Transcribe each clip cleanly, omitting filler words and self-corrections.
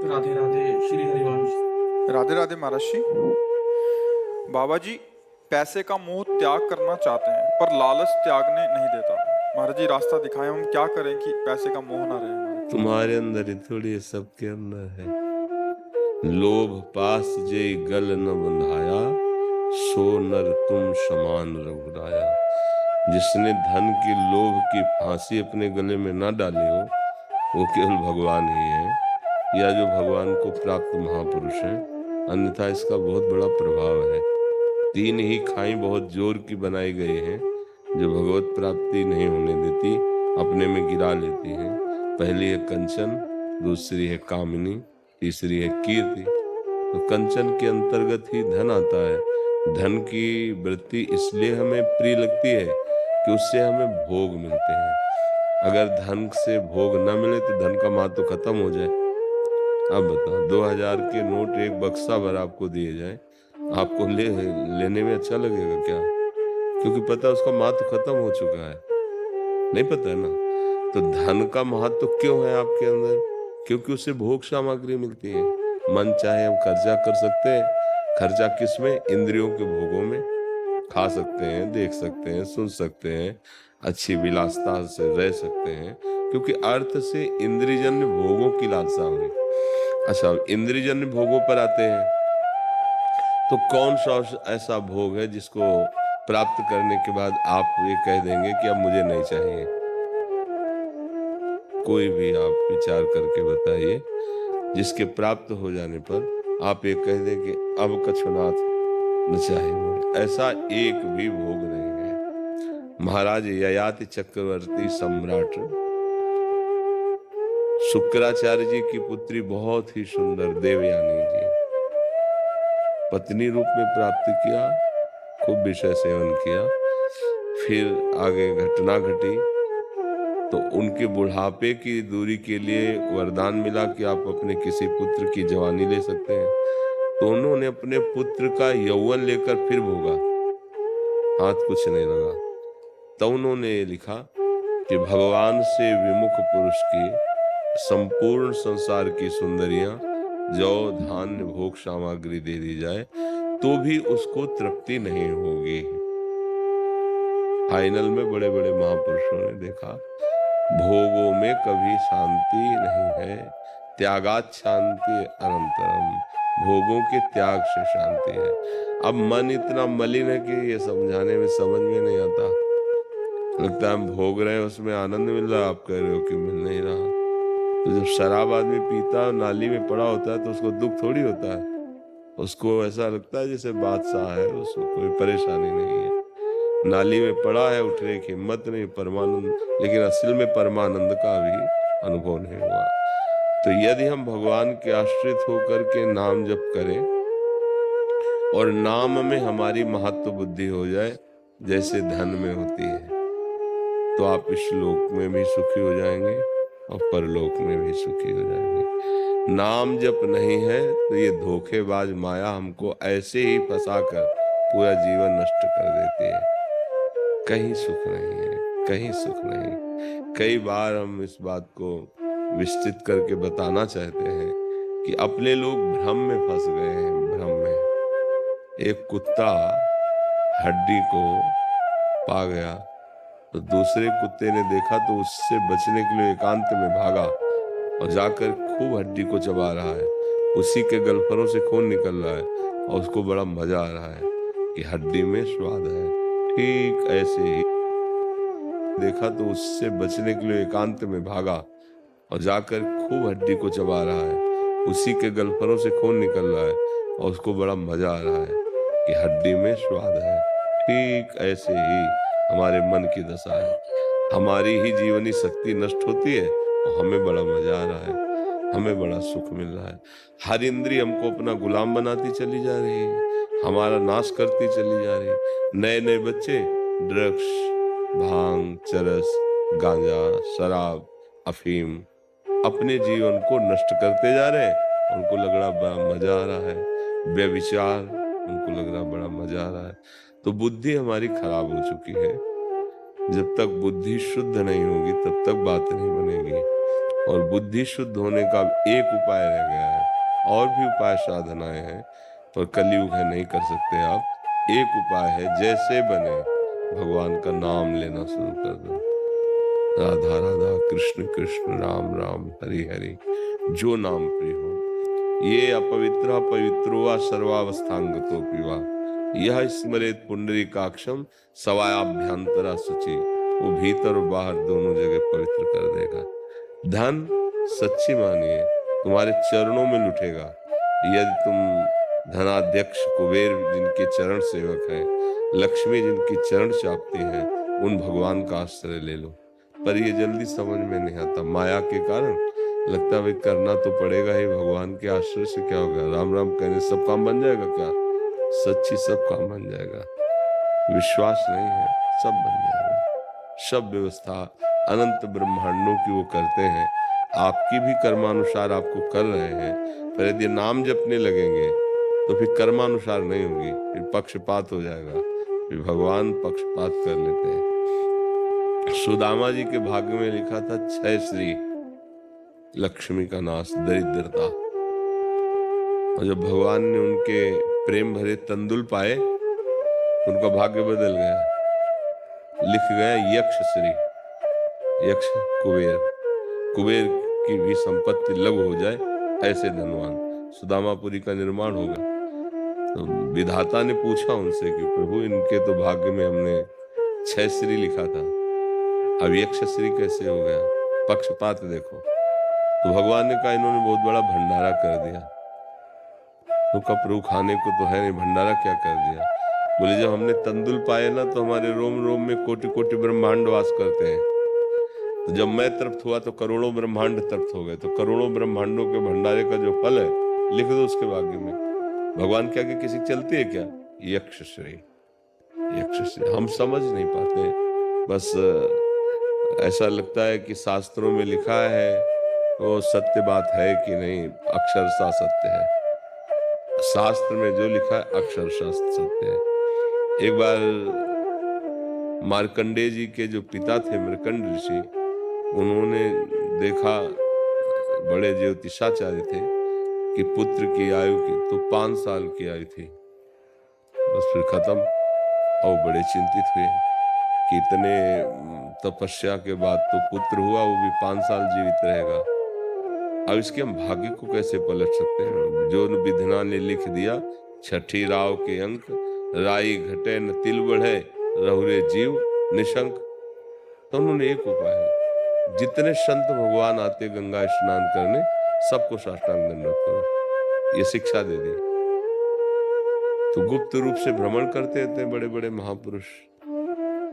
राधे राधे श्री हरिवंश। राधे राधे महाराज जी। बाबा जी पैसे का मोह त्याग करना चाहते हैं पर लालच त्यागने नहीं देता। महाराज जी रास्ता दिखाएं, हम क्या करें कि पैसे का मोह ना रहे हमारे। तुम्हारे अंदर ही थोड़ी है, सबके अंदर है। लोभ पास जे गल न बंधाया, सो नर तुम समान रघुराया। जिसने धन की लोभ की फांसी अपने गले में ना डाली हो, वो केवल भगवान ही है, या जो भगवान को प्राप्त महापुरुष हैं। अन्यथा इसका बहुत बड़ा प्रभाव है। तीन ही खाई बहुत जोर की बनाई गई हैं, जो भगवत प्राप्ति नहीं होने देती, अपने में गिरा लेती हैं। पहली है कंचन, दूसरी है कामिनी, तीसरी है कीर्ति। तो कंचन के अंतर्गत ही धन आता है। धन की वृत्ति इसलिए हमें प्रिय लगती है कि उससे हमें भोग मिलते हैं। अगर धन से भोग न मिले तो धन का महत्व खत्म हो जाए। अब बताओ, 2000 के नोट एक बक्सा भर आपको दिए जाए, आपको लेने में अच्छा लगेगा क्या? क्योंकि पता है उसका महत्व खत्म हो चुका है। नहीं पता है ना? तो धन का महत्व क्यों है आपके अंदर? क्योंकि उससे भोग सामग्री मिलती है। मन चाहे हम खर्चा कर सकते हैं। खर्चा किसमें? इंद्रियों के भोगों में। खा सकते हैं, देख सकते हैं, सुन सकते हैं, अच्छी विलासता से रह सकते हैं, क्योंकि अर्थ से इंद्रियजन्य भोगों की लालसा हो रही। अच्छा, इंद्रियजन्य भोगों पर आते हैं तो कौन सा ऐसा भोग है जिसको प्राप्त करने के बाद आप ये कह देंगे कि अब मुझे नहीं चाहिए? कोई भी आप विचार करके बताइए जिसके प्राप्त हो जाने पर आप ये कह दें कि अब कछुनाथ न चाहिए। ऐसा एक भी भोग नहीं है। महाराज ययाति चक्रवर्ती सम्राट शुक्राचार्य जी की पुत्री बहुत ही सुंदर देवयानी जी पत्नी रूप में प्राप्त किया, खूब विषय सेवन किया। फिर आगे घटना घटी तो उनके बुढ़ापे की दूरी के लिए वरदान मिला कि आप अपने किसी पुत्र की जवानी ले सकते हैं। तो उन्होंने अपने पुत्र का यौवन लेकर फिर भोगा, हाथ कुछ नहीं लगा। तो उन्होंने ये लिखा कि भगवान से विमुख पुरुष की संपूर्ण संसार की सुंदरियां जौ धान्य भोग सामग्री दे दी जाए तो भी उसको तृप्ति नहीं होगी। फाइनल में बड़े बड़े महापुरुषों ने देखा भोगों में कभी शांति नहीं है, त्यागात शांति अनंतरम। भोगों के त्याग से शांति है। अब मन इतना मलिन है कि ये समझाने में समझ में नहीं आता। लगता है हम भोग रहे हैं, उसमें आनंद मिल रहा है, आप कह रहे हो कि मिल नहीं रहा। तो जब शराब आदमी पीता है, नाली में पड़ा होता है, तो उसको दुख थोड़ी होता है। उसको ऐसा लगता है जैसे बादशाह है, उसको कोई परेशानी नहीं है। नाली में पड़ा है, उठने की हिम्मत नहीं, परमानंद, लेकिन असल में परमानंद का भी अनुभव नहीं हुआ। तो यदि हम भगवान के आश्रित होकर के नाम जप करें और नाम में हमारी महत्व बुद्धि हो जाए जैसे धन में होती है, तो आप इस लोक में भी सुखी हो जाएंगे और परलोक में भी सुखी हो जाएंगे। नाम जप नहीं है तो ये धोखेबाज माया हमको ऐसे ही फंसाकर पूरा जीवन नष्ट कर देती है। कहीं सुख नहीं है, कहीं सुख नहीं। कई बार हम इस बात को विस्तृत करके बताना चाहते हैं कि अपने लोग भ्रम में फंस गए हैं। भ्रम में एक कुत्ता हड्डी को पा गया तो दूसरे कुत्ते ने देखा तो उससे बचने के लिए एकांत में भागा और जाकर खूब हड्डी को चबा रहा है। उसी के गलफरों से खून निकल रहा है और उसको बड़ा मजा आ रहा है कि हड्डी में स्वाद है। ठीक ऐसे ही देखा तो उससे बचने के लिए एकांत में भागा और जाकर खूब हड्डी को चबा रहा है। उसी के गलफरों से खून निकल रहा है और उसको बड़ा मजा आ रहा है कि हड्डी में स्वाद है। ठीक ऐसे ही हमारे मन की दशा है। हमारी ही जीवनी शक्ति नष्ट होती है और हमें बड़ा मजा आ रहा है, हमें बड़ा सुख मिल रहा है। हर इंद्रिय हमको अपना गुलाम बनाती चली जा रही है, हमारा नाश करती चली जा रही है। नए नए बच्चे ड्रग्स, भांग, चरस, गांजा, शराब, अफीम अपने जीवन को नष्ट करते जा रहे हैं। उनको लग रहा बड़ा मजा आ रहा है। व्यभिचार, उनको लग रहा बड़ा मजा आ रहा है। तो बुद्धि हमारी खराब हो चुकी है। जब तक बुद्धि शुद्ध नहीं होगी तब तक बात नहीं बनेगी। और बुद्धि शुद्ध होने का एक उपाय रह गया है। और भी उपाय साधनाएं हैं पर कलयुग है, नहीं कर सकते आप। एक उपाय है, जैसे बने भगवान का नाम लेना शुरू कर दो। राधा राधा कृष्ण कृष्ण राम राम हरि हरि, जो नाम प्रिय हो। ये अपवित्र पवित्रो वा सर्वावस्थांगतो पिवा, यह स्मरेत पुंडरीकाक्षम सवायाभ्यंतरा शुचि। वो भीतर और बाहर दोनों जगह पवित्र कर देगा। धन सच्ची मानिए तुम्हारे चरणों में लुटेगा। यदि तुम धनाध्यक्ष कुबेर जिनके चरण सेवक हैं, लक्ष्मी जिनकी चरण चापती हैं, उन भगवान का आश्रय ले लो। पर ये जल्दी समझ में नहीं आता, माया के कारण लगता है भाई करना तो पड़ेगा ही, भगवान के आश्रय से क्या होगा, राम राम कहने सब काम बन जाएगा क्या? सच्ची सब काम बन जाएगा। विश्वास नहीं है, सब बन जाएगा। सब व्यवस्था अनंत ब्रह्मांडों की वो करते हैं, आपकी भी कर्मानुसार आपको कर रहे हैं। पर यदि नाम जपने लगेंगे तो फिर कर्मानुसार नहीं होगी, फिर पक्षपात हो जाएगा, फिर भगवान पक्षपात कर लेते हैं। सुदामा जी के भाग्य में लिखा था 6 श्री, लक्ष्मी का नाश, दरिद्रता। और जब भगवान ने उनके प्रेम भरे तंदुल पाए तो उनका भाग्य बदल गया। लिख गया यक्ष श्री, यक्ष कुबेर, कुबेर की भी संपत्ति लघु हो जाए ऐसे धनवान। सुदामापुरी का निर्माण होगा। तो विधाता ने पूछा उनसे कि प्रभु इनके तो भाग्य में हमने 6 श्री लिखा था, अब यक्ष श्री कैसे हो गया? पक्षपात देखो। तो भगवान ने कहा इन्होंने बहुत बड़ा भंडारा कर दिया। तो कब प्रभु खाने को तो है नहीं, भंडारा क्या कर दिया? बोले जब हमने तंदुल पाए ना तो हमारे रोम रोम में कोटि कोटि ब्रह्मांड वास करते हैं। तो जब मैं तृप्त हुआ तो करोड़ों ब्रह्मांड तृप्त हो गए। तो करोड़ों ब्रह्मांडों के भंडारे का जो फल है लिख दो उसके भाग्य में। भगवान क्या कि किसी चलती है क्या? यक्ष श्री, यक्ष श्री। हम समझ नहीं पाते, बस ऐसा लगता है कि शास्त्रों में लिखा है वो सत्य बात है कि नहीं, अक्षरशः सत्य है। शास्त्र में जो लिखा है अक्षरशः सत्य है। एक बार मार्कंडेय जी के जो पिता थे मृकंड ऋषि, उन्होंने देखा, बड़े ज्योतिषाचार्य थे, कि पुत्र की आयु की तो 5 साल की आयु थी, बस फिर खत्म। और बड़े चिंतित हुए कि इतने तपस्या के बाद तो पुत्र हुआ, वो भी 5 साल जीवित रहेगा। अब इसके हम भाग्य को कैसे पलट सकते हैं? जो विधना ने लिख दिया, 6 राव के अंक, राई घटे न तिल बढ़े, रहुरे जीव निशंक। तो उन्होंने एक उपाय है, जितने संत भगवान आते गंगा स्नान करने, सबको साष्टांग दंडवत करो, ये शिक्षा दे दी। तो गुप्त रूप से भ्रमण करते थे बड़े बड़े महापुरुष।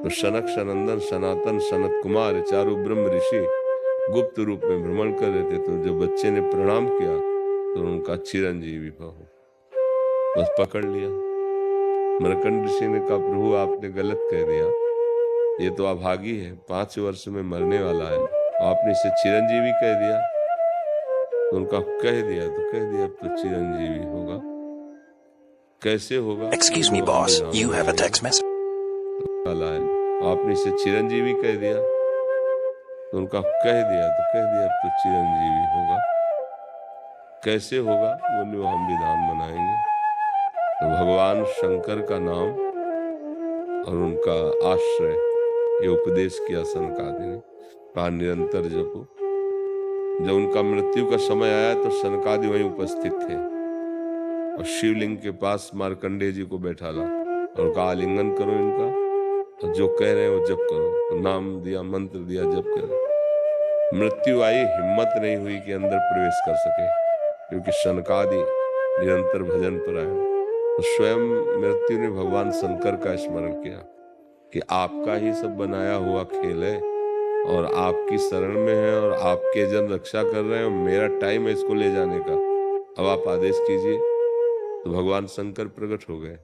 तो सनक सनंदन सनातन सनत कुमार चारों ब्रह्म ऋषि गुप्त रूप में भ्रमण कर रहे थे। तो जब बच्चे ने प्रणाम किया तो उनका चिरंजीवी भव, बस पकड़ लिया। मरकंड ऋषि ने कहा प्रभु आपने गलत कह दिया, ये तो अभागी है, 5 वर्ष में मरने वाला है, आपने इसे चिरंजीवी कह दिया। तो उनका कह दिया तो कह दिया, अब तो चिरंजीवी होगा। कैसे होगा? Excuse me, boss. You have a text message. आपने इसे चिरंजीवी कह दिया। तो उनका कह दिया तो कह दिया, अब तो चिरंजीवी होगा। कैसे होगा? बोले वो हम विधान बनाएंगे। तो भगवान शंकर का नाम और उनका आश्रय, ये उपदेश किया सनकादि ने, कहा निरंतर जपो। जब उनका मृत्यु का समय आया तो सनकादि वहीं उपस्थित थे और शिवलिंग के पास मार्कंडेय जी को बैठा ला और कहा आलिंगन करो इनका, और जो कह रहे हैं वो जप करो। तो नाम दिया, मंत्र दिया, जप करो। मृत्यु आई, हिम्मत नहीं हुई कि अंदर प्रवेश कर सके, क्योंकि सनकादि निरंतर भजन पर आए। तो स्वयं मृत्यु ने भगवान शंकर का स्मरण किया कि आपका ही सब बनाया हुआ खेल है और आपकी शरण में है और आपके जन रक्षा कर रहे हैं और मेरा टाइम है इसको ले जाने का, अब आप आदेश कीजिए। तो भगवान शंकर प्रकट हो गए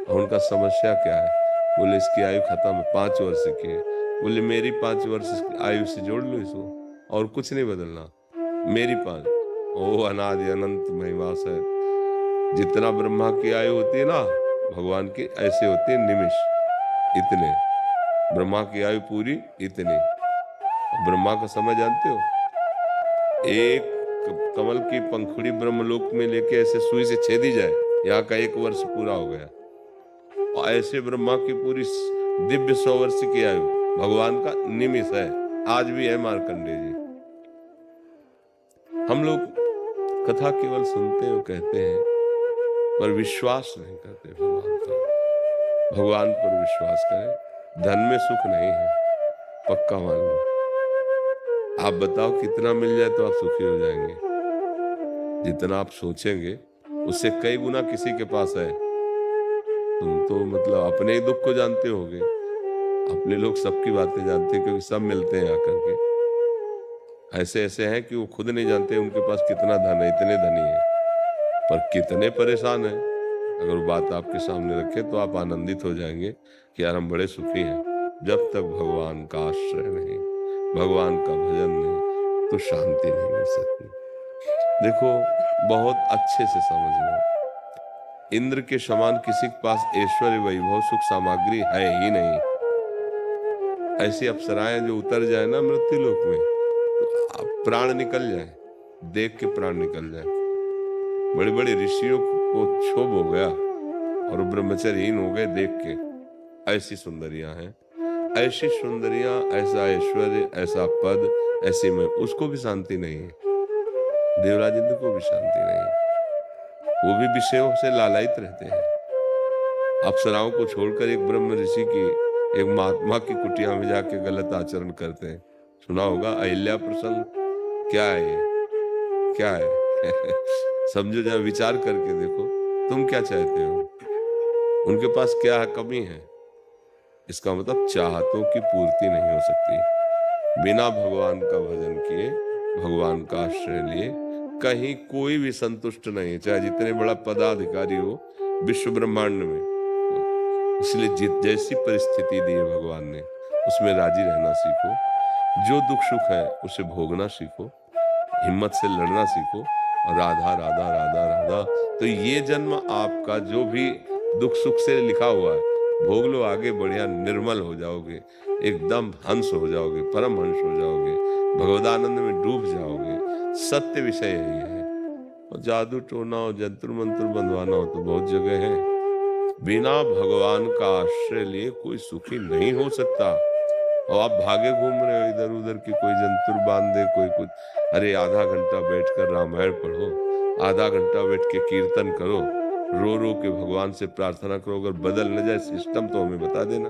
और उनका समस्या क्या है? बोले इसकी आयु खत्म है, 5 वर्ष की है। बोले मेरी 5 वर्ष आयु से जोड़ लो इसको, और कुछ नहीं बदलना, मेरी 5। ओ अनादि अनंत महिमा से जितना ब्रह्मा की आयु होती है ना भगवान की, ऐसे होती है निमिष, इतने। ब्रह्मा की आयु पूरी इतनी। ब्रह्मा का समय जानते हो? एक कमल की पंखुड़ी ब्रह्मलोक में लेके ऐसे सुई से छेदी जाए, यहाँ का 1 वर्ष पूरा हो गया। और ऐसे ब्रह्मा की पूरी दिव्य 100 वर्ष की आयु भगवान का निमिष है, आज भी है मार्कंडेय जी। हम लोग कथा केवल सुनते और कहते हैं, पर विश्वास नहीं करते भगवान पर। भगवान पर विश्वास करें। धन में सुख नहीं है, पक्का मान लो। आप बताओ कितना मिल जाए तो आप सुखी हो जाएंगे? जितना आप सोचेंगे उससे कई गुना किसी के पास है। तुम तो मतलब अपने ही दुख को जानते होगे। अपने लोग सबकी बातें जानते हैं, क्योंकि सब मिलते हैं आकर के। ऐसे ऐसे हैं कि वो खुद नहीं जानते उनके पास कितना धन है, इतने धनी है, पर कितने परेशान हैं। अगर वो बात आपके सामने रखे तो आप आनंदित हो जाएंगे कि यार हम बड़े सुखी हैं। जब तक भगवान का आश्रय नहीं, भगवान का भजन नहीं, तो शांति नहीं मिल सकती। देखो, बहुत अच्छे से समझ लो, इंद्र के समान किसी के पास ऐश्वर्य, वैभव, सुख सामग्री है ही नहीं। ऐसी अप्सराएं जो उतर जाए ना मृत्यु लोक में, तो प्राण निकल जाए, देख के प्राण निकल जाए। बड़े बड़े ऋषियों को क्षोभ हो गया और वो ब्रह्मचर्यहीन हो गए देख के। ऐसी सुंदरियां हैं, ऐसी सुंदरियां, ऐसा ऐश्वर्य, ऐसा पद, ऐसी में उसको भी शांति नहीं है। देवराज इंद्र को भी शांति नहीं है, वो भी विषयों से लालायित रहते हैं। अप्सराओं को छोड़कर एक ब्रह्म ऋषि की, एक महात्मा की कुटिया में जाके गलत आचरण करते हैं। सुना होगा अहिल्या प्रसंग, क्या है ये, क्या है? समझो, जरा विचार करके देखो, तुम क्या चाहते हो? उनके पास क्या कमी है? इसका मतलब चाहतों की पूर्ति नहीं हो सकती। बिना भगवान का भजन किए, भगवान का आश्रय लिए, कहीं कोई भी संतुष्ट नहीं है, चाहे जितने बड़ा पदाधिकारी हो विश्व ब्रह्मांड में। इसलिए जैसी परिस्थिति दी है भगवान ने, उसमें राजी रहना सीखो। जो दुख सुख है उसे भोगना सीखो, हिम्मत से लड़ना सीखो, और राधा राधा राधा राधा। तो ये जन्म आपका जो भी दुख सुख से लिखा हुआ है, भोग लो, आगे बढ़िया निर्मल हो जाओगे, एकदम हंस हो जाओगे, परम हंस हो जाओगे, भगवदानंद में डूब जाओगे। सत्य विषय यही है। और जादू टोना हो, जंतर मंत्र बंधवाना हो तो बहुत जगह है। बिना भगवान का आश्रय लिए कोई सुखी नहीं हो सकता। और आप भागे घूम रहे हो इधर उधर की, कोई जंतुर बांध दे, कोई कुछ। अरे आधा घंटा बैठकर रामायण पढ़ो, आधा घंटा बैठ के कीर्तन करो, रो रो के भगवान से प्रार्थना करो। अगर बदल न जाए सिस्टम तो हमें बता देना।